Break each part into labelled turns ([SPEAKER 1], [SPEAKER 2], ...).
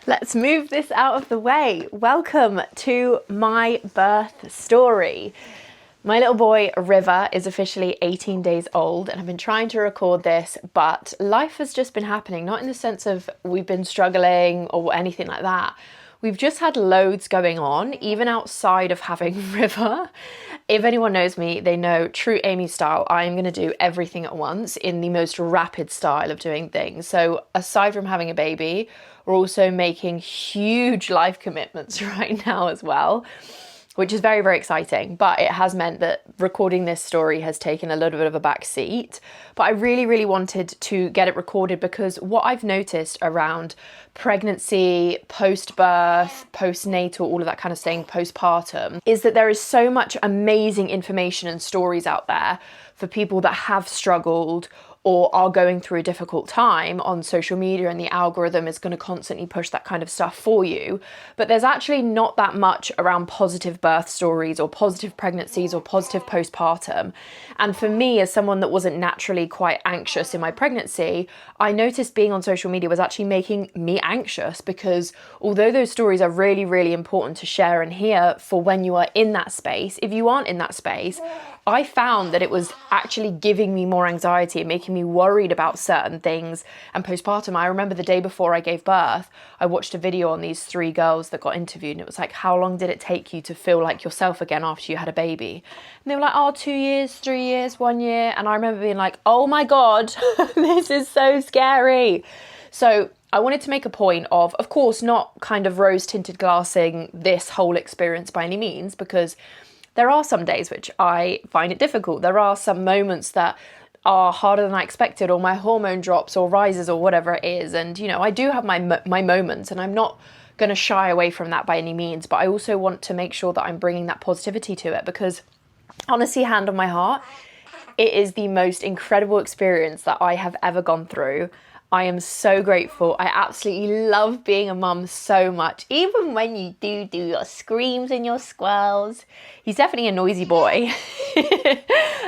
[SPEAKER 1] Let's move this out of the way. Welcome to my birth story. My little boy, River, is officially 18 days old, and I've been trying to record this, but life has just been happening, not in the sense of we've been struggling or anything like that. We've just had loads going on, even outside of having River. If anyone knows me, they know true Amy style, I am going to do everything at once in the most rapid style of doing things. So aside from having a baby, we're also making huge life commitments right now as well, which is very, very exciting. But it has meant that recording this story has taken a little bit of a back seat. But I really, really wanted to get it recorded because what I've noticed around pregnancy, post-birth, postnatal, all of that kind of thing, postpartum, is that there is so much amazing information and stories out there for people that have struggled or are going through a difficult time on social media, and the algorithm is going to constantly push that kind of stuff for you. But there's actually not that much around positive birth stories or positive pregnancies or positive postpartum. And for me, as someone that wasn't naturally quite anxious in my pregnancy, I noticed being on social media was actually making me anxious, because although those stories are really, really important to share and hear for when you are in that space, if you aren't in that space, I found that it was actually giving me more anxiety and making me worried about certain things. And postpartum, I remember the day before I gave birth, I watched a video on these 3 girls that got interviewed, and it was like, how long did it take you to feel like yourself again after you had a baby? And they were like, oh, 2 years, 3 years, 1 year. And I remember being like, oh my God, this is so scary. So I wanted to make a point of course, not kind of rose-tinted glassing this whole experience by any means, because there are some days which I find it difficult. There are some moments that are harder than I expected, or my hormone drops or rises or whatever it is. And, you know, I do have my moments, and I'm not going to shy away from that by any means. But I also want to make sure that I'm bringing that positivity to it, because honestly, hand on my heart, it is the most incredible experience that I have ever gone through. I am so grateful. I absolutely love being a mum so much, even when you do your screams and your squalls. He's definitely a noisy boy, but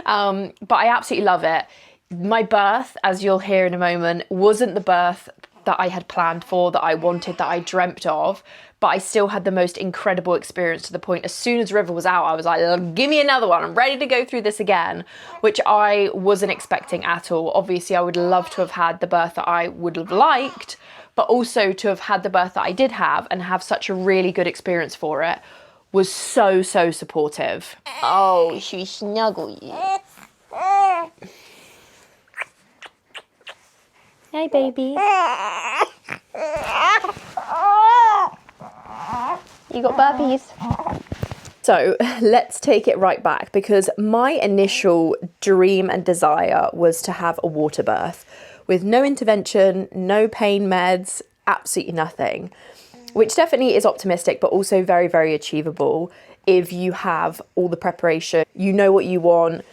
[SPEAKER 1] I absolutely love it. My birth, as you'll hear in a moment, wasn't the birth that I had planned for, that I wanted, that I dreamt of, but I still had the most incredible experience, to the point as soon as River was out, I was like, give me another one. I'm ready to go through this again, which I wasn't expecting at all. Obviously, I would love to have had the birth that I would have liked, but also to have had the birth that I did have and have such a really good experience for it was so, so supportive. Oh, she snuggle you. Hey, baby. You got burpees. So let's take it right back, because my initial dream and desire was to have a water birth with no intervention, no pain meds, absolutely nothing, which definitely is optimistic, but also very, very achievable if you have all the preparation, you know what you want,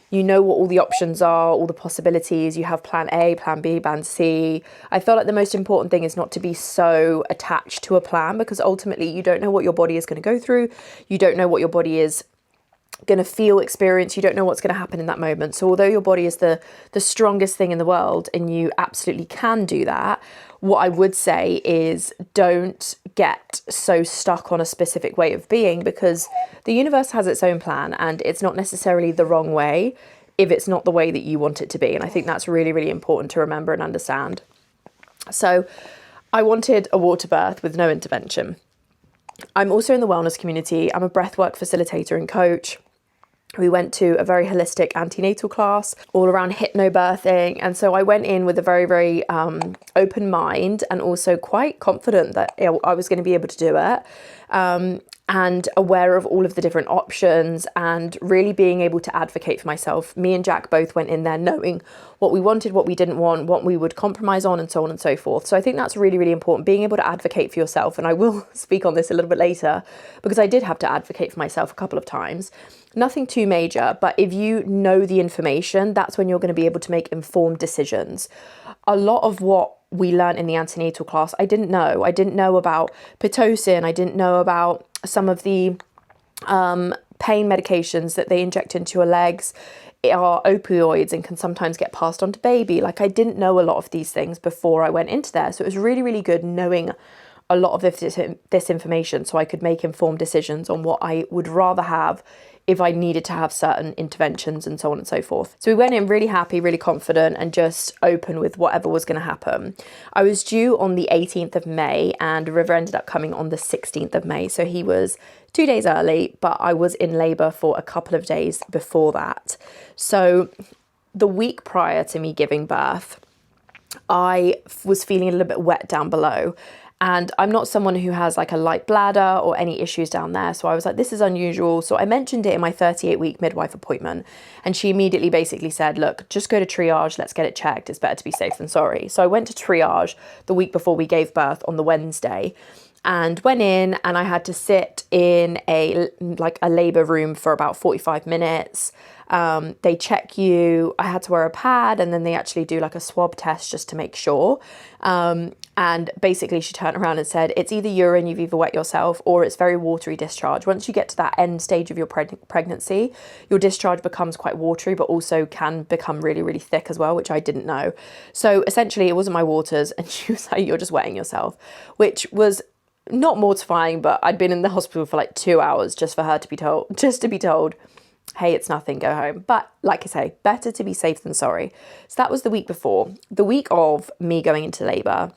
[SPEAKER 1] you know what all the options are, all the possibilities. You have plan A, plan B, plan C. I feel like the most important thing is not to be so attached to a plan, because ultimately you don't know what your body is going to go through. You don't know what your body is going to feel, experience. You don't know what's going to happen in that moment. So although your body is the strongest thing in the world, and you absolutely can do that, what I would say is don't get so stuck on a specific way of being, because the universe has its own plan, and it's not necessarily the wrong way if it's not the way that you want it to be. And I think that's really, really important to remember and understand. So I wanted a water birth with no intervention. I'm also in the wellness community. I'm a breathwork facilitator and coach. We went to a very holistic antenatal class all around hypnobirthing. And so I went in with a very, very open mind, and also quite confident that I was going to be able to do it. And aware of all of the different options, and really being able to advocate for myself. Me and Jack both went in there knowing what we wanted, what we didn't want, what we would compromise on, and so on and so forth. So I think that's really, really important, being able to advocate for yourself. And I will speak on this a little bit later, because I did have to advocate for myself a couple of times. Nothing too major, but if you know the information, that's when you're going to be able to make informed decisions. A lot of what we learned in the antenatal class, I didn't know. I didn't know about Pitocin. I didn't know about some of the pain medications that they inject into your legs are opioids and can sometimes get passed on to baby. Like, I didn't know a lot of these things before I went into there. So it was really, really good knowing a lot of this information so I could make informed decisions on what I would rather have if I needed to have certain interventions and so on and so forth. So we went in really happy, really confident, and just open with whatever was going to happen. I was due on the 18th of May and River ended up coming on the 16th of May. So he was 2 days early, but I was in labour for a couple of days before that. So the week prior to me giving birth, I was feeling a little bit wet down below. And I'm not someone who has like a light bladder or any issues down there. So I was like, this is unusual. So I mentioned it in my 38-week midwife appointment. And she immediately basically said, look, just go to triage. Let's get it checked. It's better to be safe than sorry. So I went to triage the week before we gave birth on the Wednesday and went in, and I had to sit in a labour room for about 45 minutes. They check you. I had to wear a pad, and then they actually do like a swab test just to make sure. And basically she turned around and said, it's either urine, you've either wet yourself, or it's very watery discharge. Once you get to that end stage of your pregnancy, your discharge becomes quite watery, but also can become really, really thick as well, which I didn't know. So essentially it wasn't my waters. And she was like, you're just wetting yourself, which was not mortifying, but I'd been in the hospital for like 2 hours just for her to be told, hey, it's nothing, go home. But like I say, better to be safe than sorry. So that was the week before. The week of me going into labour,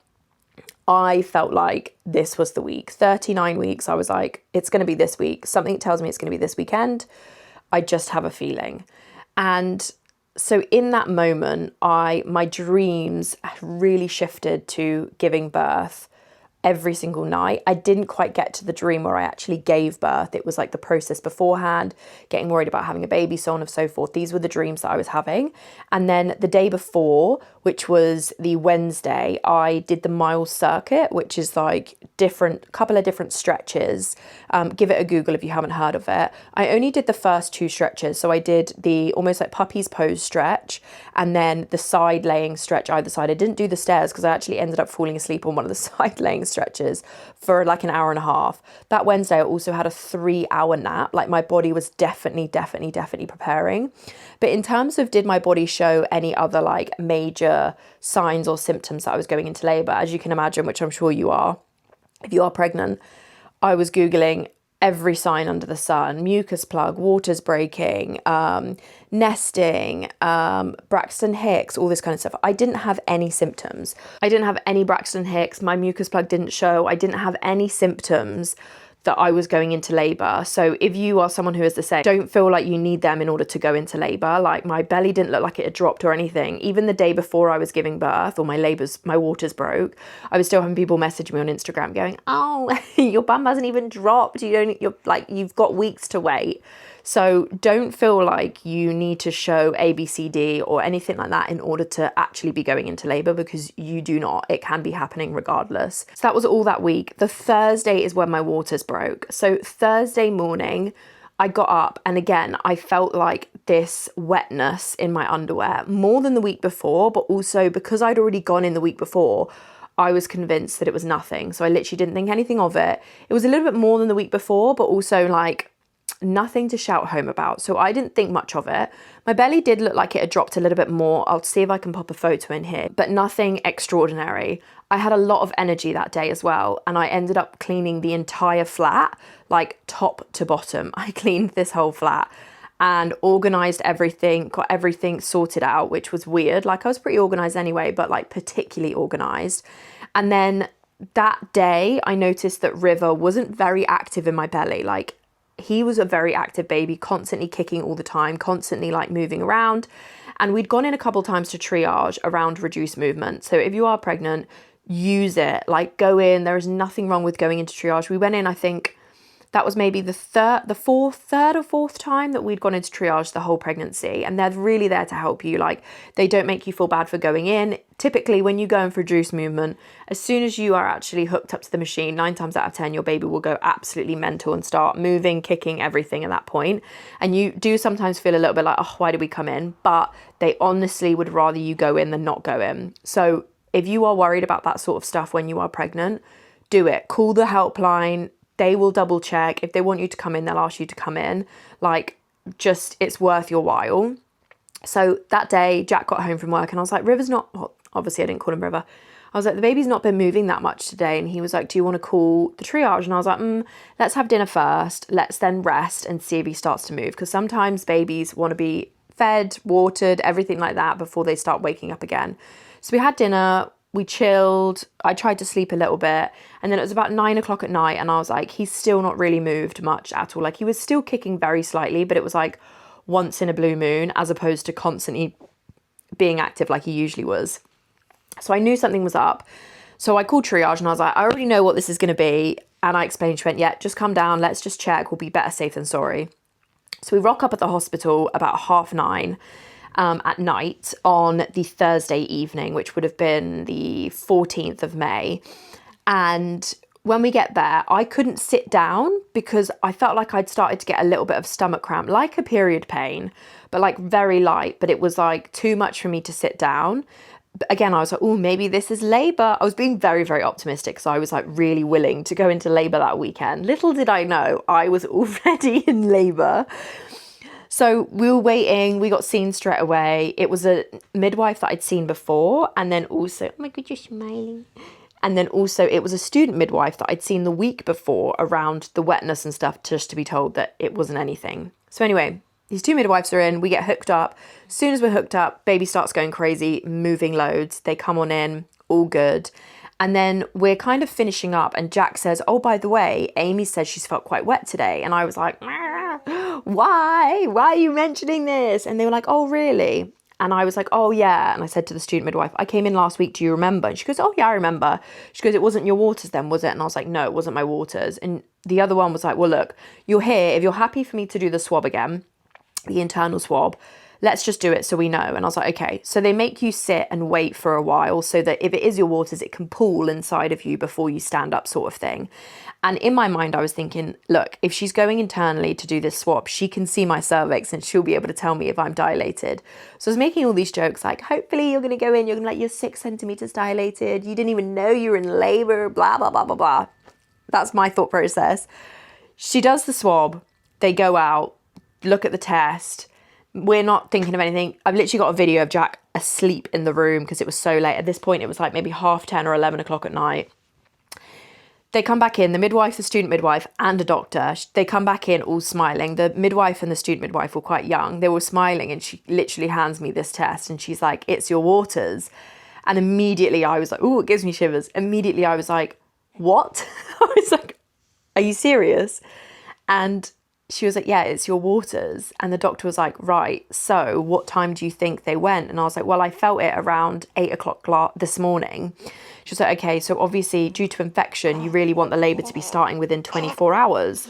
[SPEAKER 1] I felt like this was the week. 39 weeks, I was like, it's going to be this week. Something tells me it's going to be this weekend. I just have a feeling. And so in that moment, my dreams really shifted to giving birth every single night. I didn't quite get to the dream where I actually gave birth. It was like the process beforehand, getting worried about having a baby, so on and so forth. These were the dreams that I was having. And then the day before, which was the Wednesday, I did the mile circuit, which is like couple of different stretches. Give it a Google if you haven't heard of it. I only did the first 2 stretches. So I did the almost like puppy's pose stretch and then the side laying stretch either side. I didn't do the stairs because I actually ended up falling asleep on one of the side laying stretches for like an hour and a half. That Wednesday I also had a 3-hour nap. Like my body was definitely preparing. But in terms of did my body show any other like major signs or symptoms that I was going into labour, as you can imagine, which I'm sure you are, if you are pregnant, I was Googling every sign under the sun: mucus plug, waters breaking, nesting, Braxton Hicks, all this kind of stuff. I didn't have any symptoms. I didn't have any Braxton Hicks. My mucus plug didn't show. I didn't have any symptoms that I was going into labour. So if you are someone who is the same, don't feel like you need them in order to go into labour. Like my belly didn't look like it had dropped or anything. Even the day before I was giving birth or my waters broke, I was still having people message me on Instagram going, oh, your bum hasn't even dropped. You've got weeks to wait. So don't feel like you need to show ABCD or anything like that in order to actually be going into labour, because you do not. It can be happening regardless. So that was all that week. The Thursday is when my waters broke. So Thursday morning, I got up and again, I felt like this wetness in my underwear more than the week before, but also because I'd already gone in the week before, I was convinced that it was nothing. So I literally didn't think anything of it. It was a little bit more than the week before, but also like nothing to shout home about. So I didn't think much of it. My belly did look like it had dropped a little bit more. I'll see if I can pop a photo in here, but nothing extraordinary. I had a lot of energy that day as well. And I ended up cleaning the entire flat, like top to bottom. I cleaned this whole flat and organized everything, got everything sorted out, which was weird. Like I was pretty organized anyway, but like particularly organized. And then that day I noticed that River wasn't very active in my belly. Like he was a very active baby, constantly kicking all the time, constantly like moving around. And we'd gone in a couple times to triage around reduced movement. So if you are pregnant, use it, like go in. There is nothing wrong with going into triage. We went in, I think that was maybe the third or fourth time that we'd gone into triage the whole pregnancy. And they're really there to help you. Like they don't make you feel bad for going in. Typically when you go in for reduced movement, as soon as you are actually hooked up to the machine, 9 times out of 10, your baby will go absolutely mental and start moving, kicking, everything at that point. And you do sometimes feel a little bit like, oh, why did we come in? But they honestly would rather you go in than not go in. So if you are worried about that sort of stuff when you are pregnant, do it. Call the helpline. They will double check. If they want you to come in, they'll ask you to come in. Like, just, it's worth your while. So that day, Jack got home from work and I was like, River's not, well, obviously I didn't call him River. I was like, the baby's not been moving that much today. And he was like, do you want to call the triage? And I was like, let's have dinner first. Let's then rest and see if he starts to move. Because sometimes babies want to be fed, watered, everything like that before they start waking up again. So we had dinner, we chilled. I tried to sleep a little bit. And then it was about 9 o'clock at night. And I was like, he's still not really moved much at all. Like, he was still kicking very slightly, but it was like once in a blue moon as opposed to constantly being active like he usually was. So I knew something was up. So I called triage and I was like, I already know what this is going to be. And I explained, she went, yeah, just come down. Let's just check. We'll be better safe than sorry. So we rock up at the hospital about 9:30 at night on the Thursday evening, which would have been the 14th of May. And when we get there, I couldn't sit down because I felt like I'd started to get a little bit of stomach cramp, like a period pain, but like very light. But it was like too much for me to sit down. Again, I was like, oh, maybe this is labour. I was being very, very optimistic. So I was like really willing to go into labour that weekend. Little did I know, I was already in labour. So we were waiting. We got seen straight away. It was a midwife that I'd seen before. And then also, oh my God, you're smiling. And then also it was a student midwife that I'd seen the week before around the wetness and stuff, just to be told that it wasn't anything. So anyway, these two midwives are in, we get hooked up. As soon as we're hooked up, baby starts going crazy, moving loads. They come on in, all good. And then we're kind of finishing up and Jack says, oh, by the way, Amy says she's felt quite wet today. And I was like, why? Why are you mentioning this? And they were like, oh, really? And I was like, oh, yeah. And I said to the student midwife, I came in last week. Do you remember? And she goes, oh, yeah, I remember. She goes, it wasn't your waters then, was it? And I was like, no, it wasn't my waters. And the other one was like, well, look, you're here. If you're happy for me to do the swab again, the internal swab, let's just do it so we know. And I was like, okay. So they make you sit and wait for a while so that if it is your waters, it can pool inside of you before you stand up, sort of thing. And in my mind, I was thinking, look, if she's going internally to do this swab, she can see my cervix and she'll be able to tell me if I'm dilated. So I was making all these jokes like, hopefully you're going to go in, you're going to like, you're 6 centimeters dilated. You didn't even know you were in labor, blah, blah, blah, blah, blah. That's my thought process. She does the swab. They go out, look at the test. We're not thinking of anything. I've literally got a video of Jack asleep in the room because it was so late. At this point, it was like maybe 10:30 or 11 o'clock at night. They come back in, the midwife, the student midwife, and a doctor. They come back in all smiling. The midwife and the student midwife were quite young. They were smiling and she literally hands me this test and she's like, it's your waters. And immediately I was like, oh, it gives me shivers. Immediately I was like, what? I was like, are you serious? And she was like, yeah, it's your waters. And the doctor was like, right, so what time do you think they went? And I was like, well, I felt it around 8 o'clock this morning. She was like, okay, so obviously due to infection, you really want the labour to be starting within 24 hours.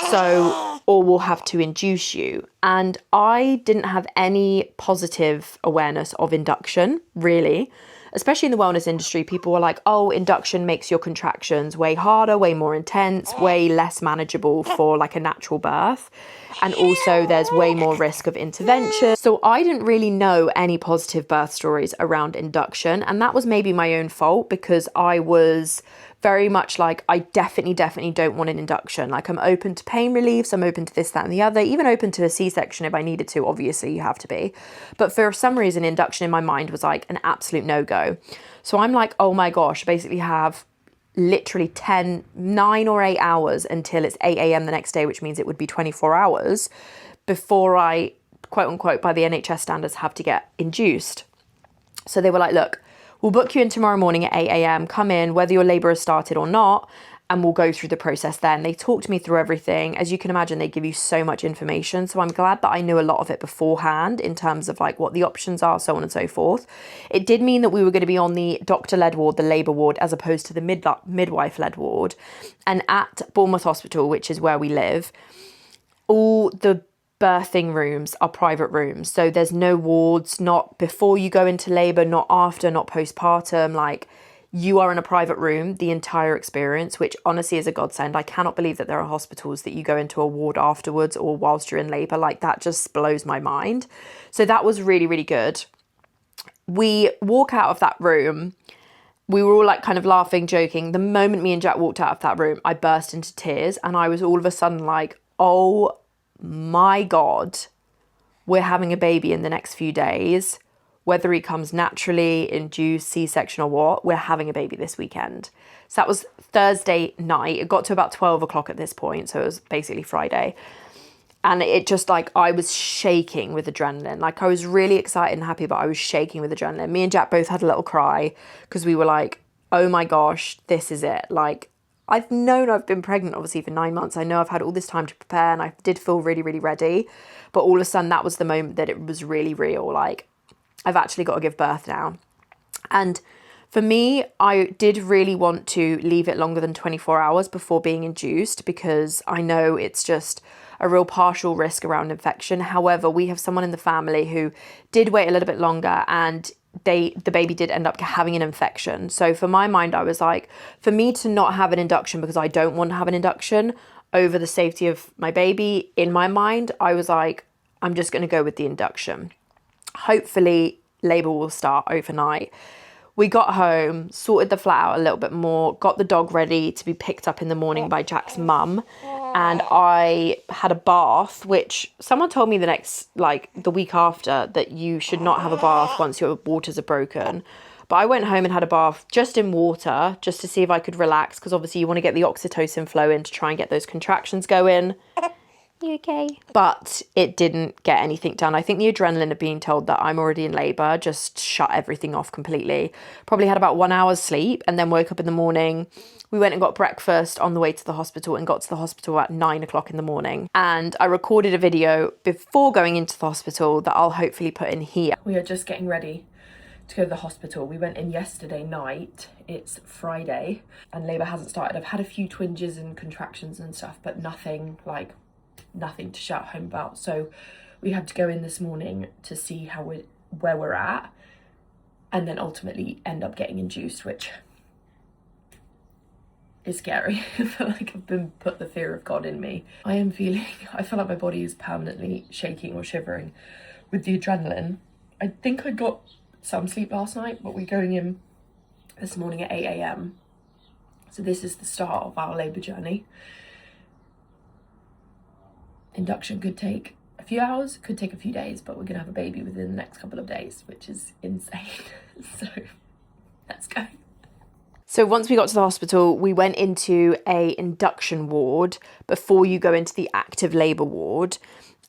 [SPEAKER 1] So, or we'll have to induce you. And I didn't have any positive awareness of induction, really. Especially in the wellness industry, people were like, oh, induction makes your contractions way harder, way more intense, way less manageable for like a natural birth. And also there's way more risk of intervention. So I didn't really know any positive birth stories around induction. And that was maybe my own fault because I was very much like, I definitely don't want an induction. Like I'm open to pain reliefs, I'm open to this, that, and the other, even open to a C-section if I needed to, obviously you have to be. But for some reason, induction in my mind was like an absolute no-go. So I'm like, oh my gosh, I basically have literally 9 or 8 hours until it's 8 a.m. the next day, which means it would be 24 hours before I, quote unquote, by the NHS standards, have to get induced. So they were like, look, we'll book you in tomorrow morning at 8 a.m. Come in, whether your labour has started or not, and we'll go through the process then. They talked me through everything. As you can imagine, they give you so much information. So I'm glad that I knew a lot of it beforehand in terms of like what the options are, so on and so forth. It did mean that we were going to be on the doctor-led ward, the labour ward, as opposed to the midwife-led ward. And at Bournemouth Hospital, which is where we live, all the birthing rooms are private rooms. So there's no wards, not before you go into labour, not after, not postpartum. Like you are in a private room the entire experience, which honestly is a godsend. I cannot believe that there are hospitals that you go into a ward afterwards or whilst you're in labour. Like that just blows my mind. So that was really, really good. We walk out of that room. We were all like kind of laughing, joking. The moment me and Jack walked out of that room, I burst into tears and I was all of a sudden like, oh my God, we're having a baby in the next few days. whether he comes naturally, induced, C-section or what, we're having a baby this weekend. So that was Thursday night. It got to about 12 o'clock at this point, so it was basically Friday. And it just like, I was shaking with adrenaline. Like I was really excited and happy, but I was shaking with adrenaline. Me and Jack both had a little cry because we were like, oh my gosh, this is it. Like I've known I've been pregnant obviously for 9 months. I know I've had all this time to prepare and I did feel really, really ready. But all of a sudden that was the moment that it was really real. Like I've actually got to give birth now. And for me, I did really want to leave it longer than 24 hours before being induced because I know it's just a real partial risk around infection. However, we have someone in the family who did wait a little bit longer and the baby did end up having an infection. So for my mind, I was like, for me to not have an induction because I don't want to have an induction over the safety of my baby, in my mind, I was like, I'm just going to go with the induction. Hopefully, labour will start overnight. We got home, sorted the flat out a little bit more, got the dog ready to be picked up in the morning by Jack's mum. And I had a bath, which someone told me the week after that you should not have a bath once your waters are broken. But I went home and had a bath just in water, just to see if I could relax. Because obviously you want to get the oxytocin flow in to try and get those contractions going. You okay? But it didn't get anything done. I think the adrenaline of being told that I'm already in labour just shut everything off completely. Probably had about 1 hour's sleep and then woke up in the morning. We went and got breakfast on the way to the hospital and got to the hospital at 9 o'clock in the morning. And I recorded a video before going into the hospital that I'll hopefully put in here. We are just getting ready to go to the hospital. We went in yesterday night. It's Friday and labour hasn't started. I've had a few twinges and contractions and stuff, but nothing to shout home about. So we had to go in this morning to see where we're at and then ultimately end up getting induced, which is scary. I feel like I've been put the fear of God in me. I feel like my body is permanently shaking or shivering with the adrenaline. I think I got some sleep last night, but we're going in this morning at 8 a.m. So this is the start of our labour journey. Induction could take a few hours, could take a few days, but we're gonna have a baby within the next couple of days, which is insane. So let's go. So once we got to the hospital, we went into a induction ward before you go into the active labour ward.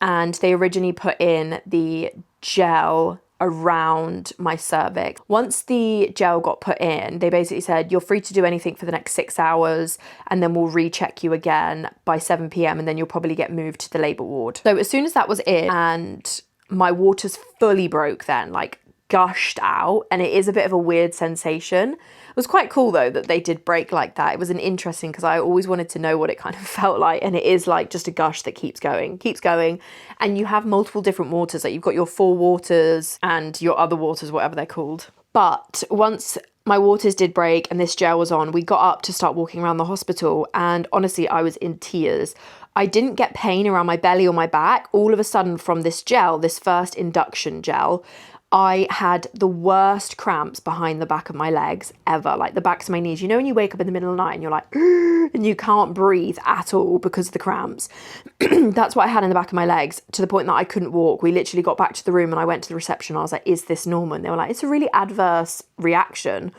[SPEAKER 1] And they originally put in the gel around my cervix. Once the gel got put in, they basically said, you're free to do anything for the next 6 hours and then we'll recheck you again by 7 p.m. and then you'll probably get moved to the labour ward. So as soon as that was in and my waters fully broke then, like gushed out, and it is a bit of a weird sensation. It was quite cool though that they did break like that. It was an interesting, because I always wanted to know what it kind of felt like, and it is like just a gush that keeps going, and you have multiple different waters. Like you've got your 4 waters and your other waters, whatever they're called. But once my waters did break and this gel was on, we got up to start walking around the hospital, and honestly I was in tears. I didn't get pain around my belly or my back. All of a sudden from this gel, this first induction gel, I had the worst cramps behind the back of my legs ever, like the backs of my knees. You know when you wake up in the middle of the night and you're like, and you can't breathe at all because of the cramps? That's what I had in the back of my legs, to the point that I couldn't walk. We literally got back to the room and I went to the reception. I was like, is this normal? And they were like, it's a really adverse reaction.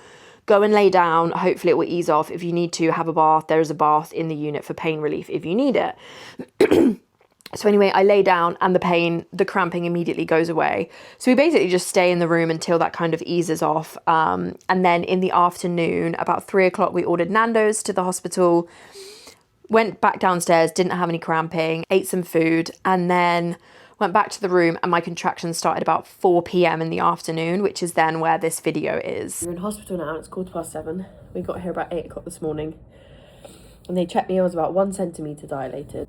[SPEAKER 1] Go and lay down. Hopefully it will ease off. If you need to have a bath, there is a bath in the unit for pain relief if you need it. So anyway, I lay down and the cramping immediately goes away. So we basically just stay in the room until that kind of eases off. And then in the afternoon, about 3 o'clock, we ordered Nando's to the hospital, went back downstairs, didn't have any cramping, ate some food, and then went back to the room, and my contractions started about 4 p.m. in the afternoon, which is then where this video is. We're in hospital now, it's 7:15. We got here about 8 o'clock this morning. And they checked me, I was about 1 centimetre dilated.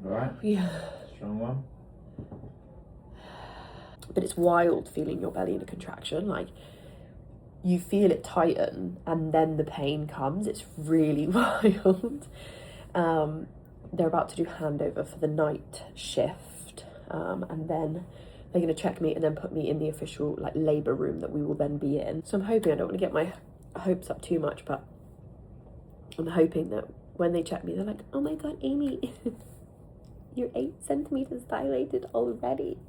[SPEAKER 2] Alright?
[SPEAKER 1] Yeah.
[SPEAKER 2] Strong one.
[SPEAKER 1] But it's wild feeling your belly in a contraction. Like, you feel it tighten and then the pain comes. It's really wild. They're about to do handover for the night shift. And then they're going to check me and then put me in the official labour room that we will then be in. So I'm hoping I don't want to get my hopes up too much, but I'm hoping that when they check me, they're like, oh my God, Amy, you're 8 centimeters dilated already.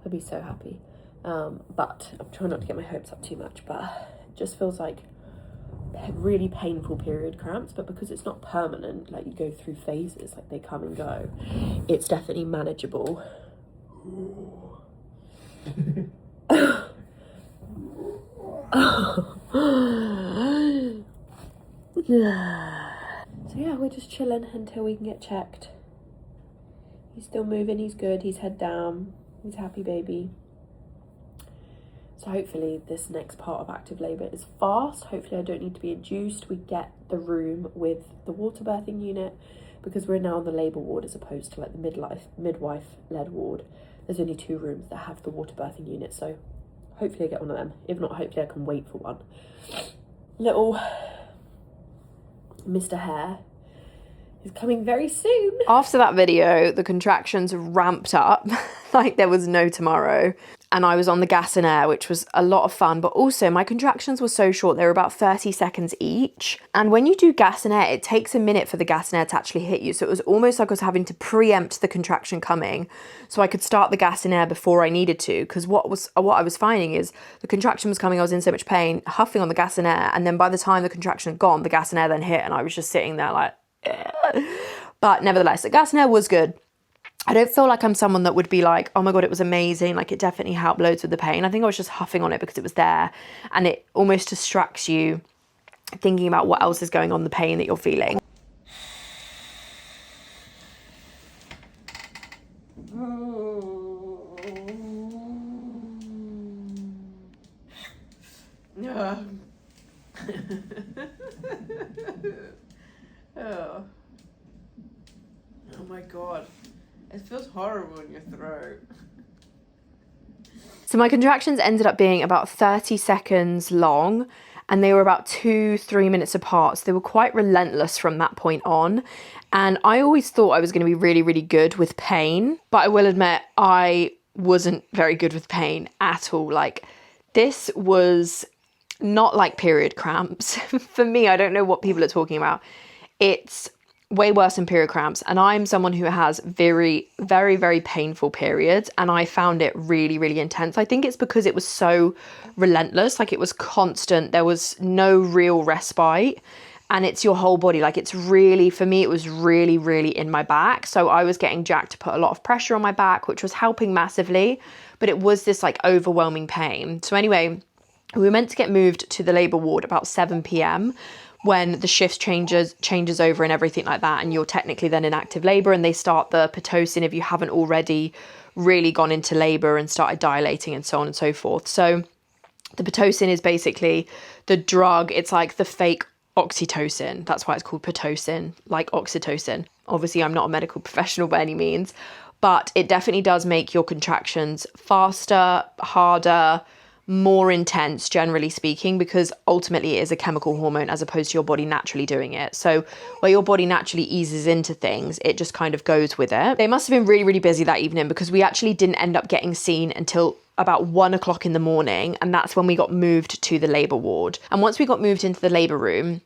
[SPEAKER 1] I'd be so happy. But I'm trying not to get my hopes up too much, but it just feels like really painful period cramps, but because it's not permanent, like you go through phases, like they come and go, it's definitely manageable. So yeah, we're just chilling until we can get checked. He's still moving, he's good, he's head down, he's happy baby. So hopefully this next part of active labour is fast. Hopefully I don't need to be induced. We get the room with the water birthing unit, because we're now on the labour ward as opposed to like the midwife-led ward. There's only 2 rooms that have the water birthing unit, so hopefully I get one of them. If not, hopefully I can wait for one. Little Mr. Hare is coming very soon. After that video, the contractions ramped up like there was no tomorrow. And I was on the gas and air, which was a lot of fun. But also my contractions were so short, they were about 30 seconds each. And when you do gas and air, it takes a minute for the gas and air to actually hit you. So it was almost like I was having to preempt the contraction coming so I could start the gas and air before I needed to. Because what I was finding is the contraction was coming, I was in so much pain, huffing on the gas and air. And then by the time the contraction had gone, the gas and air then hit and I was just sitting there like, ugh. But nevertheless, the gas and air was good. I don't feel like I'm someone that would be like, oh my God, it was amazing. Like it definitely helped loads with the pain. I think I was just huffing on it because it was there, and it almost distracts you thinking about what else is going on, the pain that you're feeling. Oh my God. It feels horrible in your throat. So my contractions ended up being about 30 seconds long, and they were about 2-3 minutes apart. So they were quite relentless from that point on. And I always thought I was going to be really, really good with pain, but I will admit I wasn't very good with pain at all. Like this was not like period cramps. For me, I don't know what people are talking about. It's way worse than period cramps, and I'm someone who has very, very, very painful periods, and I found it really, really intense. I think it's because it was so relentless, like it was constant, there was no real respite, and it's your whole body. Like it's really, for me, it was really, really in my back, so I was getting Jack to put a lot of pressure on my back, which was helping massively, but it was this like overwhelming pain. So anyway, we were meant to get moved to the labour ward about 7 p.m. when the shift changes over and everything like that, and you're technically then in active labour, and they start the Pitocin if you haven't already really gone into labour and started dilating and so on and so forth. So the Pitocin is basically the drug, it's like the fake oxytocin. That's why it's called Pitocin, like oxytocin. Obviously, I'm not a medical professional by any means, but it definitely does make your contractions faster, harder, more intense, generally speaking, because ultimately it is a chemical hormone as opposed to your body naturally doing it. So where your body naturally eases into things, it just kind of goes with it. They must have been really, really busy that evening, because we actually didn't end up getting seen until about 1 o'clock in the morning, and that's when we got moved to the labour ward. And once we got moved into the labour room,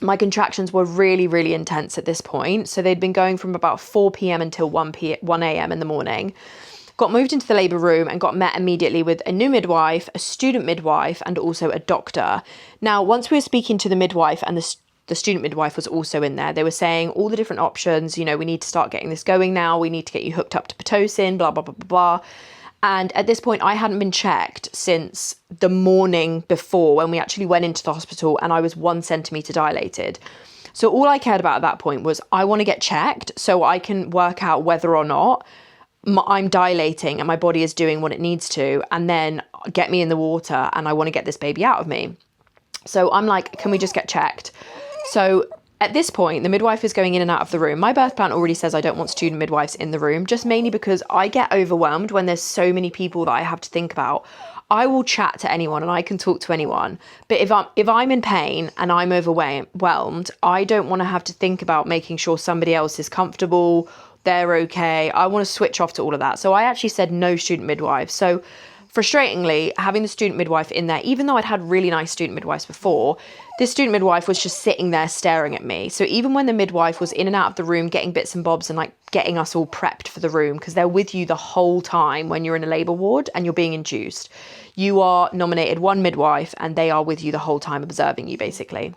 [SPEAKER 1] my contractions were really, really intense at this point. So they'd been going from about 4 p.m. until 1 a.m. in the morning. Got moved into the labour room and got met immediately with a new midwife, a student midwife, and also a doctor. Now, once we were speaking to the midwife, and the student midwife was also in there, they were saying all the different options, you know, we need to start getting this going now, we need to get you hooked up to Pitocin, blah, blah, blah, blah, blah. And at this point, I hadn't been checked since the morning before when we actually went into the hospital, and I was 1 centimetre dilated. So all I cared about at that point was I want to get checked so I can work out whether or not I'm dilating and my body is doing what it needs to, and then get me in the water, and I want to get this baby out of me. So I'm like, can we just get checked? So at this point, the midwife is going in and out of the room. My birth plan already says I don't want student midwives in the room, just mainly because I get overwhelmed when there's so many people that I have to think about. I will chat to anyone and I can talk to anyone, but if I'm in pain and I'm overwhelmed, I don't want to have to think about making sure somebody else is comfortable, they're okay. I want to switch off to all of that. So I actually said no student midwives. So frustratingly, having the student midwife in there, even though I'd had really nice student midwives before, this student midwife was just sitting there staring at me. So even when the midwife was in and out of the room, getting bits and bobs and like getting us all prepped for the room, because they're with you the whole time when you're in a labour ward and you're being induced. You are nominated one midwife and they are with you the whole time, observing you basically,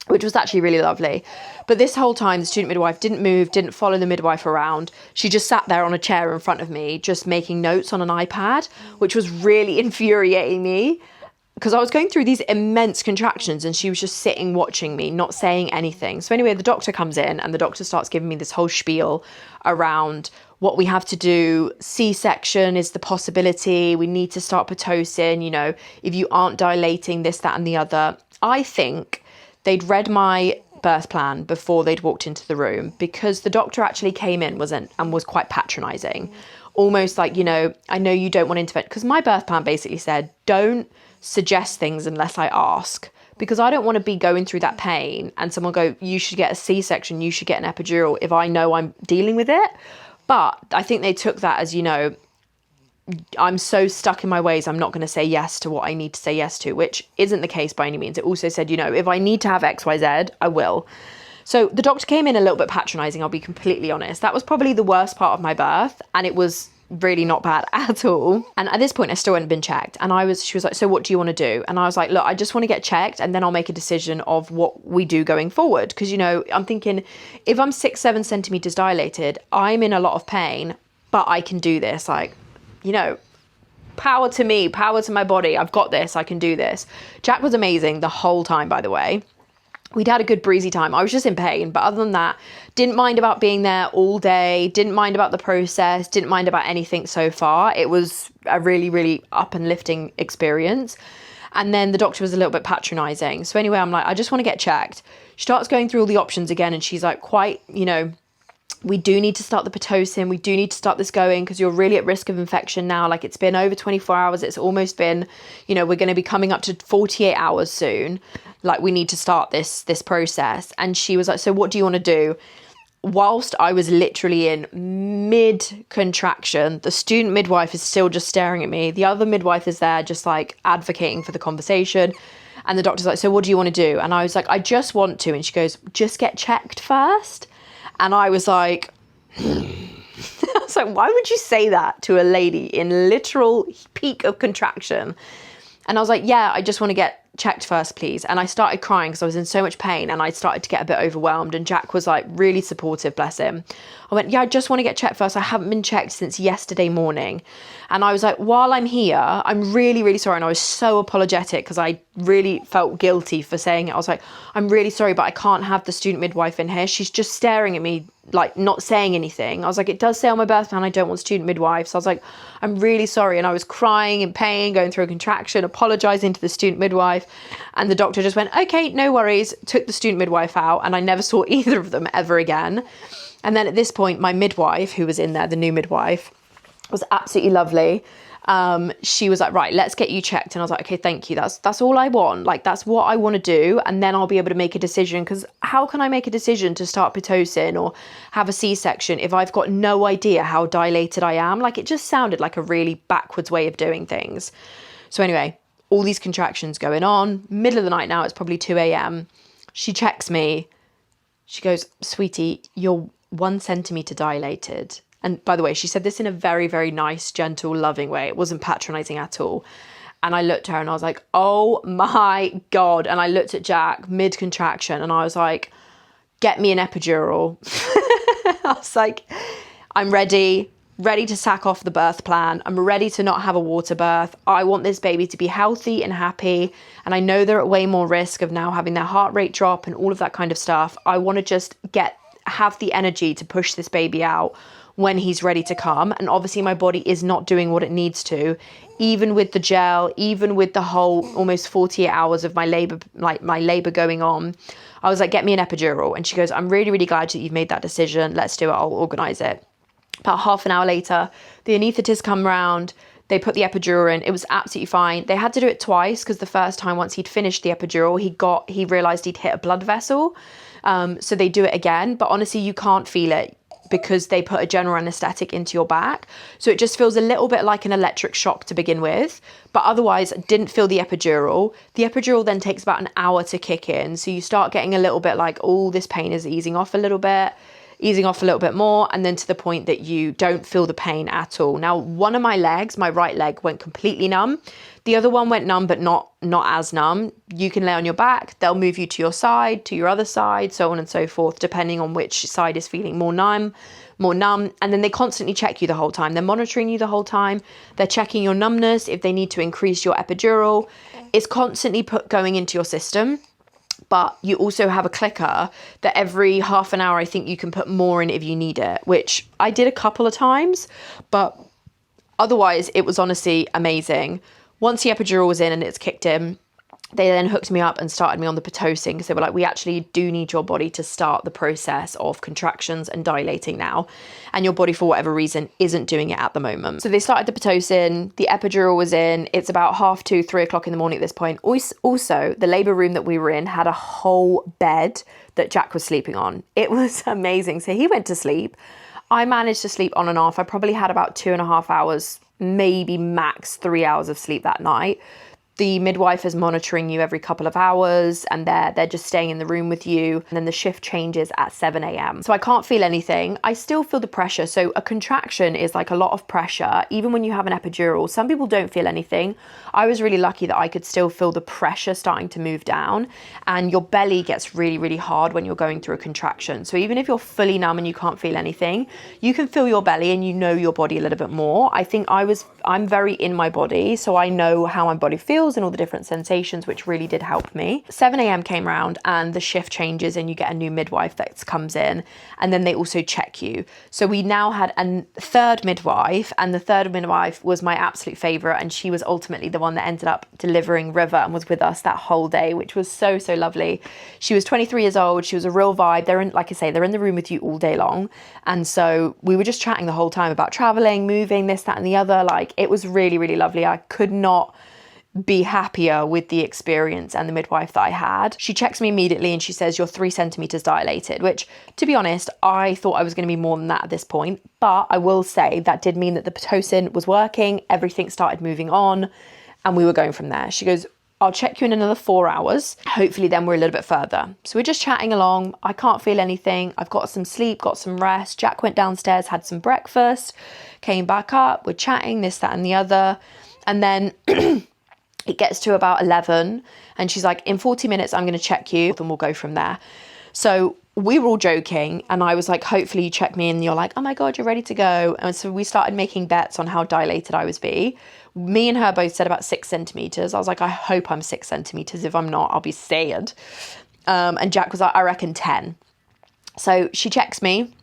[SPEAKER 1] which was actually really lovely. But this whole time, the student midwife didn't move, didn't follow the midwife around. She just sat there on a chair in front of me, just making notes on an iPad, which was really infuriating me because I was going through these immense contractions and she was just sitting watching me, not saying anything. So anyway, the doctor comes in and the doctor starts giving me this whole spiel around what we have to do. C-section is the possibility. We need to start Pitocin, you know, if you aren't dilating, this, that, and the other. I think they'd read my birth plan before they'd walked into the room, because the doctor actually came in and was quite patronising, almost like, you know, I know you don't want to intervene, because my birth plan basically said, don't suggest things unless I ask, because I don't want to be going through that pain and someone go, you should get a C-section, you should get an epidural, if I know I'm dealing with it. But I think they took that as, you know, I'm so stuck in my ways, I'm not going to say yes to what I need to say yes to, which isn't the case by any means. It also said, you know, if I need to have XYZ, I will. So the doctor came in a little bit patronising, I'll be completely honest. That was probably the worst part of my birth, and it was really not bad at all. And at this point, I still hadn't been checked. And she was like, so what do you want to do? And I was like, look, I just want to get checked and then I'll make a decision of what we do going forward. Because, you know, I'm thinking if I'm 6-7 centimeters dilated, I'm in a lot of pain, but I can do this. Like, you know, power to me, power to my body. I've got this. I can do this. Jack was amazing the whole time, by the way. We'd had a good breezy time. I was just in pain. But other than that, didn't mind about being there all day. Didn't mind about the process. Didn't mind about anything so far. It was a really, really up and lifting experience. And then the doctor was a little bit patronising. So anyway, I'm like, I just want to get checked. She starts going through all the options again. And she's like, quite, you know, we do need to start the Pitocin. We do need to start this going because you're really at risk of infection now. Like, it's been over 24 hours. It's almost been, you know, we're going to be coming up to 48 hours soon. Like, we need to start this process. And she was like, so what do you want to do? Whilst I was literally in mid contraction, the student midwife is still just staring at me. The other midwife is there just like advocating for the conversation. And the doctor's like, so what do you want to do? And I was like, I just want to. And she goes, just get checked first. And I was like, why would you say that to a lady in literal peak of contraction? And I was like, yeah, I just want to get checked first, please. And I started crying because I was in so much pain and I started to get a bit overwhelmed. And Jack was like really supportive, bless him. I went, yeah, I just want to get checked first. I haven't been checked since yesterday morning. And I was like, while I'm here, I'm really, really sorry. And I was so apologetic because I really felt guilty for saying it. I was like, I'm really sorry, but I can't have the student midwife in here. She's just staring at me, like not saying anything. I was like, it does say on my birth plan I don't want student midwife. So I was like, I'm really sorry. And I was crying in pain, going through a contraction, apologizing to the student midwife. And the doctor just went, okay, no worries, took the student midwife out. And I never saw either of them ever again. And then at this point, my midwife, who was in there, the new midwife, was absolutely lovely. She was like, right, let's get you checked. And I was like, okay, thank you. That's all I want. Like, that's what I want to do. And then I'll be able to make a decision. Because how can I make a decision to start Pitocin or have a C-section if I've got no idea how dilated I am? Like, it just sounded like a really backwards way of doing things. So anyway, all these contractions going on, middle of the night now, it's probably 2 a.m. She checks me. She goes, sweetie, you're 1 centimeter dilated. And by the way, she said this in a very, very nice, gentle, loving way. It wasn't patronizing at all. And I looked at her and I was like, oh my God. And I looked at Jack mid-contraction and I was like, get me an epidural. I was like, I'm ready to sack off the birth plan. I'm ready to not have a water birth. I want this baby to be healthy and happy. And I know they're at way more risk of now having their heart rate drop and all of that kind of stuff. I want to just have the energy to push this baby out when he's ready to come. And obviously my body is not doing what it needs to, even with the gel, even with the whole almost 48 hours of my labor going on. I was like, get me an epidural. And she goes, I'm really, really glad that you've made that decision. Let's do it. I'll organize it. About half an hour later, the anaesthetist come round. They put the epidural in. It was absolutely fine. They had to do it twice because the first time, once he'd finished the epidural, he realized he'd hit a blood vessel. So they do it again. But honestly, you can't feel it. because they put a general anesthetic into your back. So it just feels a little bit like an electric shock to begin with, but otherwise didn't feel the epidural. The epidural then takes about an hour to kick in. So you start getting a little bit like, oh, this pain is easing off a little bit more, and then to the point that you don't feel the pain at all. Now, one of my legs, my right leg, went completely numb. The other one went numb, but not as numb. You can lay on your back, they'll move you to your side, to your other side, so on and so forth, depending on which side is feeling more numb. And then they constantly check you the whole time. They're monitoring you the whole time. They're checking your numbness, if they need to increase your epidural. It's constantly going into your system. But you also have a clicker that every half an hour, I think you can put more in if you need it, which I did a couple of times, but otherwise it was honestly amazing. Once the epidural was in and it's kicked in, they then hooked me up and started me on the Pitocin, because they were like, we actually do need your body to start the process of contractions and dilating now. And your body, for whatever reason, isn't doing it at the moment. So they started the Pitocin, the epidural was in, it's about 2:30, 3 o'clock in the morning at this point. Also, the labour room that we were in had a whole bed that Jack was sleeping on. It was amazing. So he went to sleep. I managed to sleep on and off. I probably had about 2.5 hours, maybe max 3 hours of sleep that night. The midwife is monitoring you every couple of hours, and they're just staying in the room with you. And then the shift changes at 7 a.m. So I can't feel anything. I still feel the pressure. So a contraction is like a lot of pressure, even when you have an epidural. Some people don't feel anything. I was really lucky that I could still feel the pressure starting to move down, and your belly gets really, really hard when you're going through a contraction. So even if you're fully numb and you can't feel anything, you can feel your belly and you know your body a little bit more. I think I'm very in my body, so I know how my body feels and all the different sensations, which really did help me. 7 a.m. came around and the shift changes and you get a new midwife that comes in, and then they also check you. So we now had a third midwife, and the third midwife was my absolute favorite, and she was ultimately the one that ended up delivering River and was with us that whole day, which was so, so lovely. She was 23 years old. She was a real vibe. They're in, like I say, they're in the room with you all day long. And so we were just chatting the whole time about traveling, moving, this, that, and the other. Like, it was really, really lovely. I could not be happier with the experience and the midwife that I had. She checks me immediately and she says, you're 3 centimeters dilated, which, to be honest, I thought I was going to be more than that at this point. But I will say that did mean that the Pitocin was working, everything started moving on, and we were going from there. She goes, I'll check you in another 4 hours. Hopefully then we're a little bit further. So we're just chatting along. I can't feel anything. I've got some sleep, got some rest. Jack went downstairs, had some breakfast, came back up. We're chatting, this, that, and the other. And then it gets to about 11 and she's like, in 40 minutes, I'm going to check you and we'll go from there. So we were all joking and I was like, hopefully you check me and you're like, oh my God, you're ready to go. And so we started making bets on how dilated I was be. Me and her both said about 6 centimeters. I was like, I hope I'm 6 centimeters. If I'm not, I'll be sad. And Jack was like, I reckon 10. So she checks me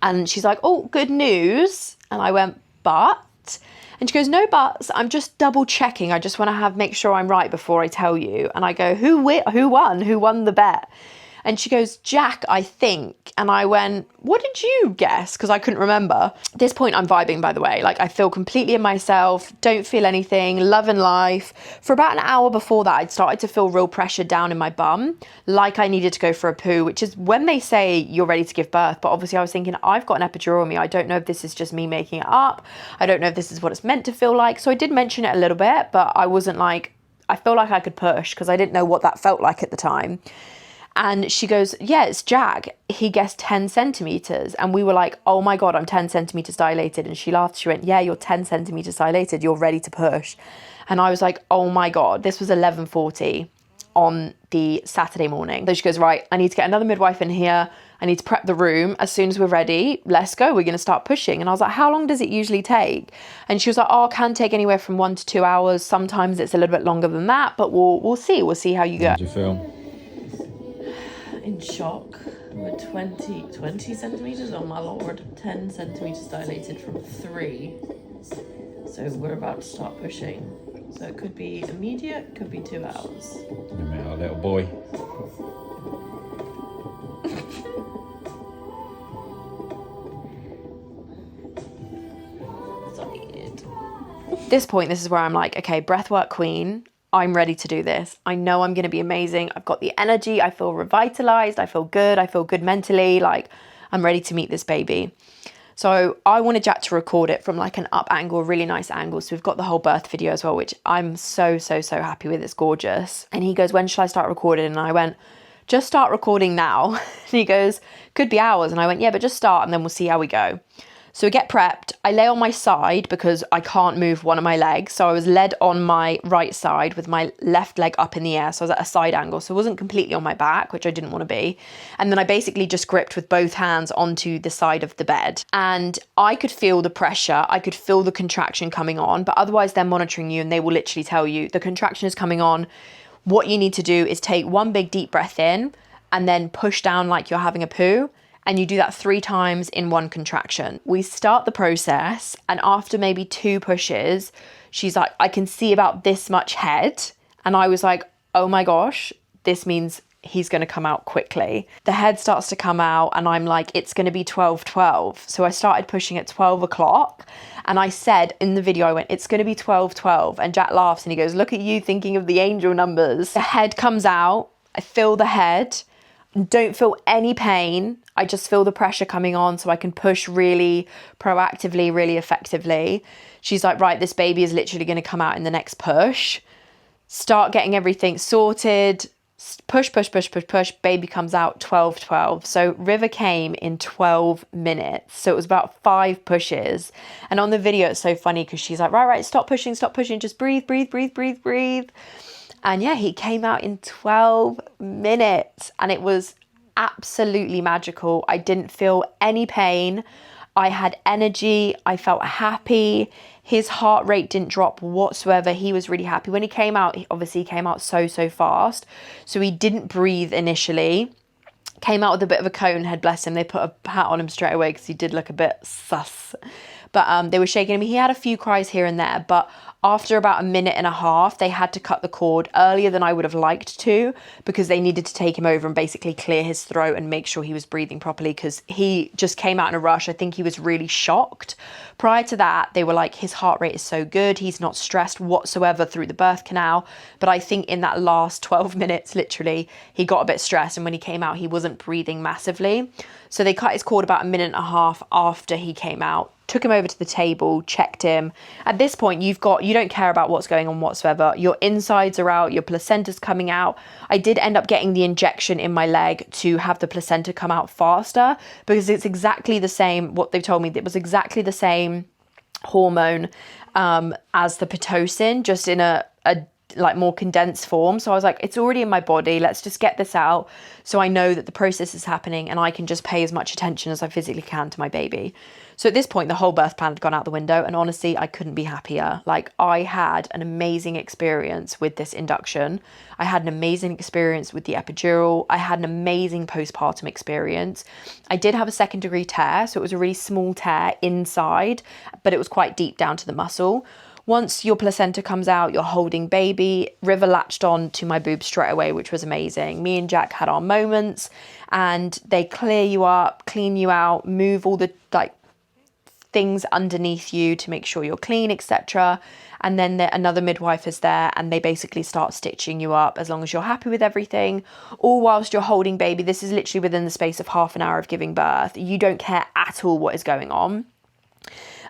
[SPEAKER 1] and she's like, oh, good news. And I went, but? And she goes, no buts, I'm just double checking. I just want to make sure I'm right before I tell you. And I go, who won? Who won the bet? And she goes, Jack, I think. And I went, what did you guess? Because I couldn't remember. At this point, I'm vibing, by the way. Like, I feel completely in myself, don't feel anything, loving life. For about an hour before that, I'd started to feel real pressure down in my bum, like I needed to go for a poo, which is when they say you're ready to give birth. But obviously I was thinking, I've got an epidural on me. I don't know if this is just me making it up. I don't know if this is what it's meant to feel like. So I did mention it a little bit, but I wasn't like, I feel like I could push because I didn't know what that felt like at the time. And she goes, yeah, it's Jack. He guessed 10 centimeters. And we were like, oh my God, I'm 10 centimeters dilated. And she laughed. She went, yeah, you're 10 centimeters dilated. You're ready to push. And I was like, oh my God, this was 11:40 on the Saturday morning. So she goes, right, I need to get another midwife in here. I need to prep the room. As soon as we're ready, let's go. We're going to start pushing. And I was like, how long does it usually take? And she was like, oh, it can take anywhere from 1 to 2 hours. Sometimes it's a little bit longer than that, but we'll see. We'll see how you go.
[SPEAKER 2] How do you feel?
[SPEAKER 3] In shock. We're 20 centimeters, oh my Lord, 10 centimeters dilated from 3. So we're about to start pushing. So it could be immediate, could be 2 hours.
[SPEAKER 2] You met our little boy.
[SPEAKER 1] At this point, this is where I'm like, okay, breathwork queen. I'm ready to do this. I know I'm going to be amazing. I've got the energy. I feel revitalized. I feel good. I feel good mentally. Like, I'm ready to meet this baby. So I wanted Jack to record it from like an up angle, a really nice angle. So we've got the whole birth video as well, which I'm so happy with. It's gorgeous. And he goes, when shall I start recording? And I went, just start recording now. And he goes, could be hours. And I went, yeah, but just start and then we'll see how we go. So we get prepped. I lay on my side because I can't move one of my legs. So I was led on my right side with my left leg up in the air. So I was at a side angle. So I wasn't completely on my back, which I didn't want to be. And then I basically just gripped with both hands onto the side of the bed. And I could feel the pressure. I could feel the contraction coming on. But otherwise they're monitoring you and they will literally tell you the contraction is coming on. What you need to do is take one big deep breath in and then push down like you're having a poo. And you do that 3 times in one contraction. We start the process, and after maybe 2 pushes, she's like, I can see about this much head. And I was like, oh my gosh, this means he's gonna come out quickly. The head starts to come out and I'm like, it's gonna be 12:12. So I started pushing at 12 o'clock. And I said in the video, I went, it's gonna be 12:12. And Jack laughs and he goes, look at you thinking of the angel numbers. The head comes out, I feel the head, don't feel any pain. I just feel the pressure coming on so I can push really proactively, really effectively. She's like, right, this baby is literally going to come out in the next push. Start getting everything sorted. Push. Baby comes out 12:12. So River came in 12 minutes. So it was about 5 pushes. And on the video, it's so funny because she's like, right, stop pushing. Just breathe. And yeah, he came out in 12 minutes and it was absolutely magical. I didn't feel any pain. I had energy. I felt happy. His heart rate didn't drop whatsoever. He was really happy. When he came out, he came out so fast. So he didn't breathe initially. Came out with a bit of a cone head, bless him. They put a hat on him straight away because he did look a bit sus. But they were shaking him. He had a few cries here and there, but after about 1.5 minutes, they had to cut the cord earlier than I would have liked to because they needed to take him over and basically clear his throat and make sure he was breathing properly because he just came out in a rush. I think he was really shocked. Prior to that, they were like, his heart rate is so good. He's not stressed whatsoever through the birth canal. But I think in that last 12 minutes, literally, he got a bit stressed. And when he came out, he wasn't breathing massively. So they cut his cord about 1.5 minutes after he came out. Took him over to the table, checked him. At this point, you don't care about what's going on whatsoever. Your insides are out, your placenta's coming out. I did end up getting the injection in my leg to have the placenta come out faster because it's exactly the same, what they've told me, it was exactly the same hormone as the Pitocin, just in a like more condensed form. So I was like, it's already in my body. Let's just get this out so I know that the process is happening and I can just pay as much attention as I physically can to my baby. So at this point, the whole birth plan had gone out the window and honestly, I couldn't be happier. Like I had an amazing experience with this induction. I had an amazing experience with the epidural. I had an amazing postpartum experience. I did have a 2nd-degree tear. So it was a really small tear inside, but it was quite deep down to the muscle. Once your placenta comes out, you're holding baby. River latched on to my boobs straight away, which was amazing. Me and Jack had our moments and they clear you up, clean you out, move all the things underneath you to make sure you're clean, etc. And then another midwife is there and they basically start stitching you up as long as you're happy with everything, all whilst you're holding baby. This is literally within the space of half an hour of giving birth. You don't care at all what is going on.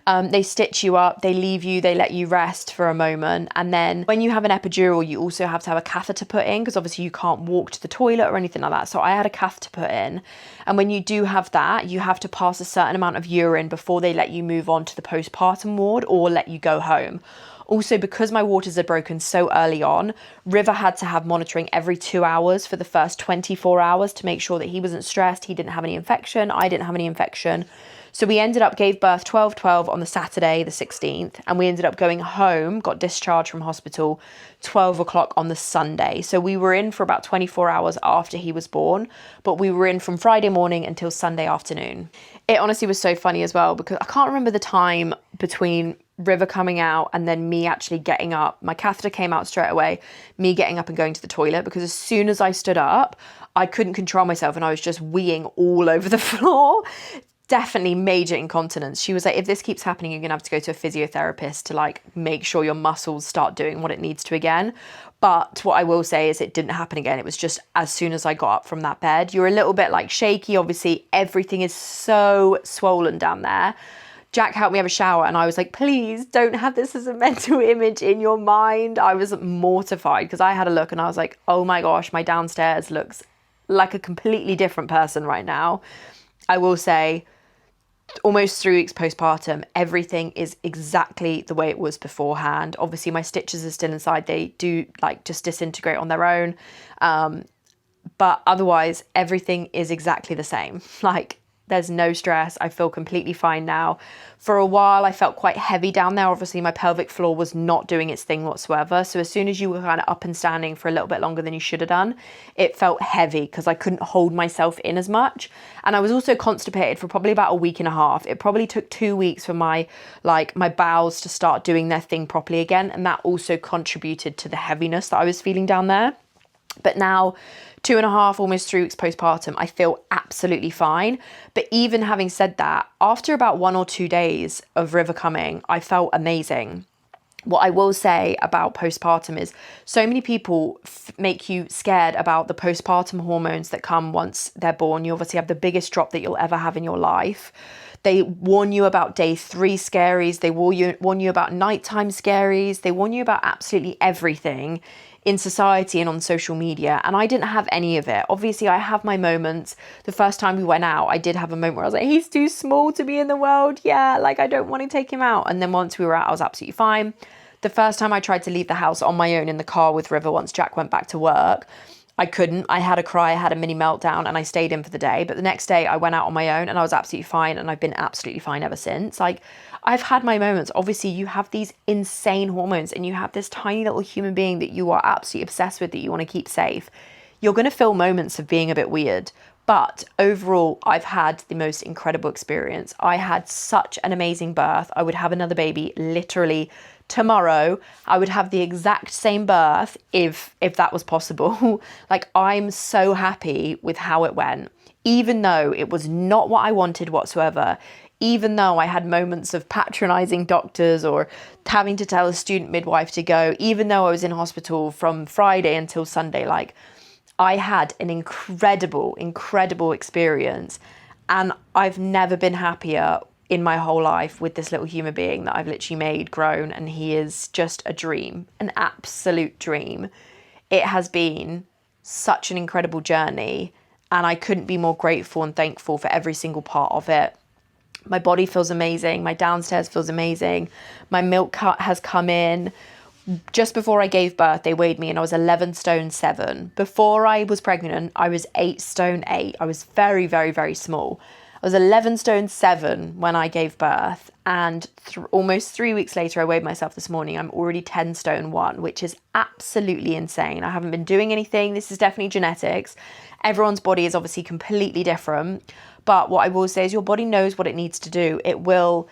[SPEAKER 1] They stitch you up, they leave you, they let you rest for a moment. And then when you have an epidural, you also have to have a catheter put in because obviously you can't walk to the toilet or anything like that. So I had a catheter put in. And when you do have that, you have to pass a certain amount of urine before they let you move on to the postpartum ward or let you go home. Also, because my waters had broken so early on, River had to have monitoring every 2 hours for the first 24 hours to make sure that he wasn't stressed, he didn't have any infection, I didn't have any infection. So we gave birth 12:12 on the Saturday, the 16th, and we ended up going home, got discharged from hospital 12 o'clock on the Sunday. So we were in for about 24 hours after he was born, but we were in from Friday morning until Sunday afternoon. It honestly was so funny as well because I can't remember the time between River coming out and then me actually getting up. My catheter came out straight away, me getting up and going to the toilet because as soon as I stood up, I couldn't control myself and I was just weeing all over the floor. definitely major incontinence. She was like, if this keeps happening, you're gonna have to go to a physiotherapist to like make sure your muscles start doing what it needs to again. But what I will say is it didn't happen again. It was just as soon as I got up from that bed. You're a little bit like shaky. Obviously, everything is so swollen down there. Jack helped me have a shower and I was like, please don't have this as a mental image in your mind. I was mortified because I had a look and I was like, oh my gosh, my downstairs looks like a completely different person right now. I will say, almost 3 weeks postpartum, everything is exactly the way it was beforehand. Obviously, my stitches are still inside. They do like just disintegrate on their own. But otherwise, everything is exactly the same. Like, there's no stress. I feel completely fine now. For a while, I felt quite heavy down there. Obviously, my pelvic floor was not doing its thing whatsoever. So as soon as you were kind of up and standing for a little bit longer than you should have done, it felt heavy because I couldn't hold myself in as much. And I was also constipated for probably about a week and a half. It probably took 2 weeks for my bowels to start doing their thing properly again. And that also contributed to the heaviness that I was feeling down there. But now, 2.5, almost 3 weeks postpartum, I feel absolutely fine. But even having said that, after about 1 or 2 days of River coming, I felt amazing. What I will say about postpartum is so many people make you scared about the postpartum hormones that come once they're born. You obviously have the biggest drop that you'll ever have in your life. They warn you about day 3 scaries. They warn you about nighttime scaries. They warn you about absolutely everything in society and on social media. And I didn't have any of it. Obviously, I have my moments. The first time we went out, I did have a moment where I was like, he's too small to be in the world. Yeah, like I don't want to take him out. And then once we were out, I was absolutely fine. The first time I tried to leave the house on my own in the car with River once Jack went back to work, I couldn't. I had a cry, I had a mini meltdown, and I stayed in for the day. But the next day I went out on my own and I was absolutely fine, and I've been absolutely fine ever since. Like, I've had my moments. Obviously, you have these insane hormones and you have this tiny little human being that you are absolutely obsessed with, that you want to keep safe. You're going to feel moments of being a bit weird. But overall, I've had the most incredible experience. I had such an amazing birth. I would have another baby literally tomorrow. I would have the exact same birth if that was possible. Like, I'm so happy with how it went, even though it was not what I wanted whatsoever. Even though I had moments of patronizing doctors or having to tell a student midwife to go, even though I was in hospital from Friday until Sunday, like, I had an incredible, incredible experience. And I've never been happier in my whole life with this little human being that I've literally made, grown, and he is just a dream, an absolute dream. It has been such an incredible journey, and I couldn't be more grateful and thankful for every single part of it. My body feels amazing. My downstairs feels amazing. My milk cut has come in. Just before I gave birth, they weighed me and I was 11 stone 7. Before I was pregnant, I was 8 stone 8. I was very, very, very small. I was 11 stone 7 when I gave birth. And almost 3 weeks later, I weighed myself this morning. I'm already 10 stone 1, which is absolutely insane. I haven't been doing anything. This is definitely genetics. Everyone's body is obviously completely different. But what I will say is your body knows what it needs to do. It will,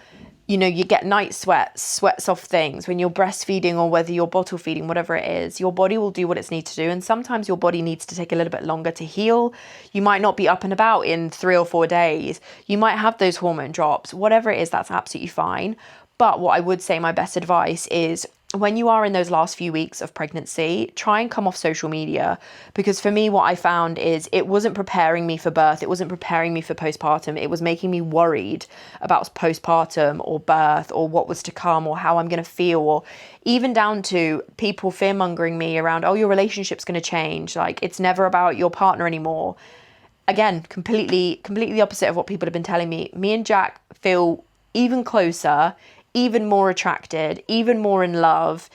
[SPEAKER 1] you get night sweats off things when you're breastfeeding or whether you're bottle feeding, whatever it is, your body will do what it needs to do. And sometimes your body needs to take a little bit longer to heal. You might not be up and about in 3 or 4 days. You might have those hormone drops, whatever it is, that's absolutely fine. But what I would say, my best advice is, when you are in those last few weeks of pregnancy, try and come off social media, because for me, what I found is it wasn't preparing me for birth. It wasn't preparing me for postpartum. It was making me worried about postpartum or birth or what was to come or how I'm going to feel, or even down to people fear-mongering me around, oh, your relationship's going to change. Like, it's never about your partner anymore. Again, completely the opposite of what people have been telling me. Me and Jack feel even closer, even more attracted, even more in love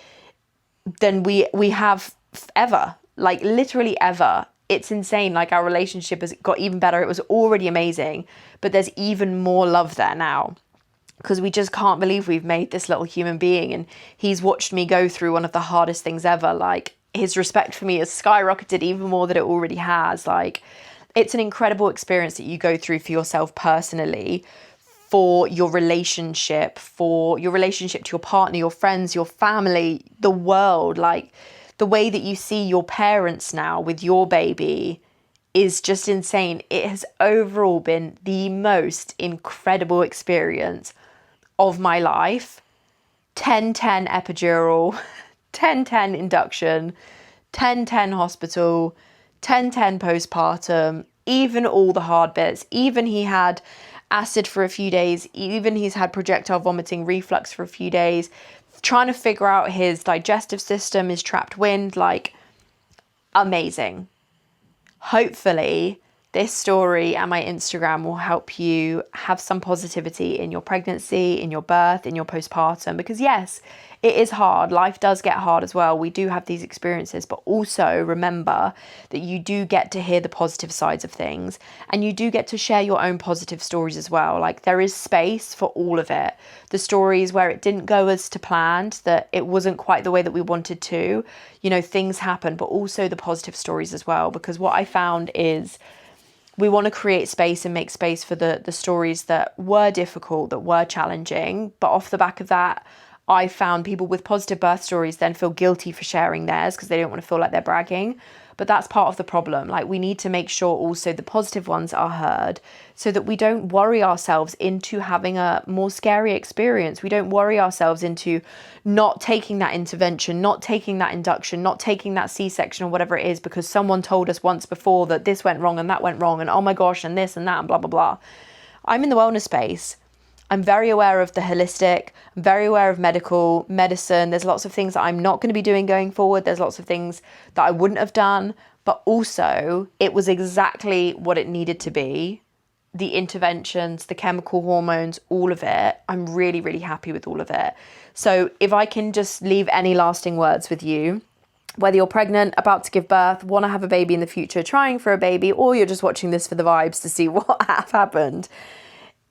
[SPEAKER 1] than we have ever, like literally ever. It's insane. Like, our relationship has got even better. It was already amazing, but there's even more love there now, because we just can't believe we've made this little human being, and he's watched me go through one of the hardest things ever. Like, his respect for me has skyrocketed even more than it already has. Like, it's an incredible experience that you go through for yourself personally, for your relationship to your partner, your friends, your family, the world. Like, the way that you see your parents now with your baby is just insane. It has overall been the most incredible experience of my life. 10-10 epidural, 10-10 induction, 10-10 hospital, 10-10 postpartum, even all the hard bits. Even he had acid for a few days, even he's had projectile vomiting reflux for a few days, trying to figure out his digestive system, his trapped wind, like, amazing. Hopefully this story and my Instagram will help you have some positivity in your pregnancy, in your birth, in your postpartum, because yes, it is hard. Life does get hard as well. We do have these experiences, but also remember that you do get to hear the positive sides of things, and you do get to share your own positive stories as well. Like, there is space for all of it. The stories where it didn't go as to planned, that it wasn't quite the way that we wanted to, you know, things happen, but also the positive stories as well. Because what I found is we want to create space and make space for the stories that were difficult, that were challenging. But off the back of that, I found people with positive birth stories then feel guilty for sharing theirs because they don't want to feel like they're bragging. But that's part of the problem. Like, we need to make sure also the positive ones are heard so that we don't worry ourselves into having a more scary experience. We don't worry ourselves into not taking that intervention, not taking that induction, not taking that C-section or whatever it is because someone told us once before that this went wrong and that went wrong and oh my gosh and this and that and blah, blah, blah. I'm in the wellness space. I'm very aware of the holistic, I'm very aware of medicine. There's lots of things that I'm not going to be doing going forward. There's lots of things that I wouldn't have done, but also it was exactly what it needed to be. The interventions, the chemical hormones, all of it. I'm really, really happy with all of it. So if I can just leave any lasting words with you, whether you're pregnant, about to give birth, want to have a baby in the future, trying for a baby, or you're just watching this for the vibes to see what happened,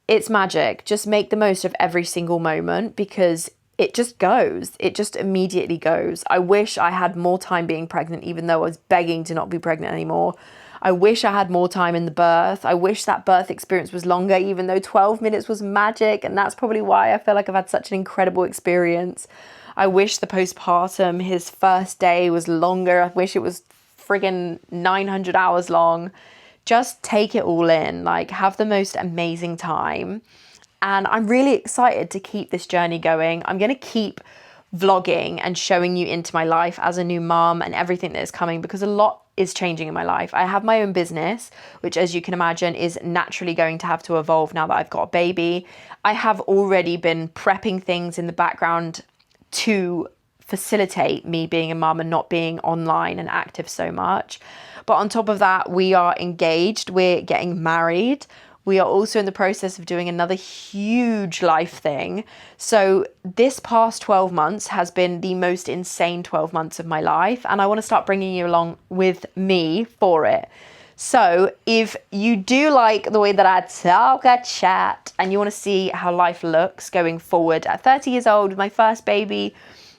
[SPEAKER 1] it's magic. Just make the most of every single moment because it just goes. It just immediately goes. I wish I had more time being pregnant, even though I was begging to not be pregnant anymore. I wish I had more time in the birth. I wish that birth experience was longer, even though 12 minutes was magic. And that's probably why I feel like I've had such an incredible experience. I wish the postpartum, his first day, was longer. I wish it was friggin' 900 hours long. Just take it all in, like, have the most amazing time. And I'm really excited to keep this journey going. I'm going to keep vlogging and showing you into my life as a new mom and everything that is coming, because a lot is changing in my life. I have my own business, which, as you can imagine, is naturally going to have to evolve now that I've got a baby. I have already been prepping things in the background to facilitate me being a mum and not being online and active so much. But on top of that, we are engaged, we're getting married. We are also in the process of doing another huge life thing. So this past 12 months has been the most insane 12 months of my life. And I want to start bringing you along with me for it. So if you do like the way that I talk, I chat, and you want to see how life looks going forward at 30 years old with my first baby,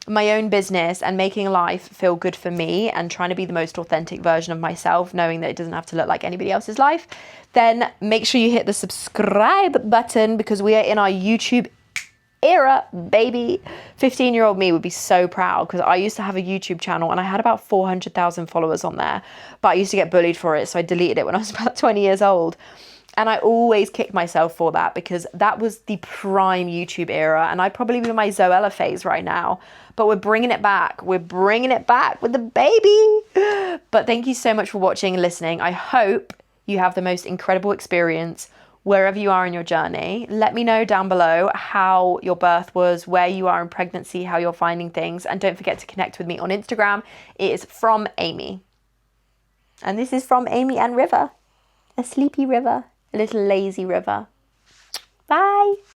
[SPEAKER 1] my own business, and making life feel good for me and trying to be the most authentic version of myself, knowing that it doesn't have to look like anybody else's life, then make sure you hit the subscribe button because we are in our YouTube era, baby. 15-year-old me would be so proud because I used to have a YouTube channel and I had about 400,000 followers on there, but I used to get bullied for it, so I deleted it when I was about 20 years old. And I always kick myself for that because that was the prime YouTube era, and I'd probably be in my Zoella phase right now. But we're bringing it back. We're bringing it back with the baby. But thank you so much for watching and listening. I hope you have the most incredible experience wherever you are in your journey. Let me know down below how your birth was, where you are in pregnancy, how you're finding things. And don't forget to connect with me on Instagram. It is FromAmmy. And this is from Amy and River. A sleepy river. A little lazy river. Bye.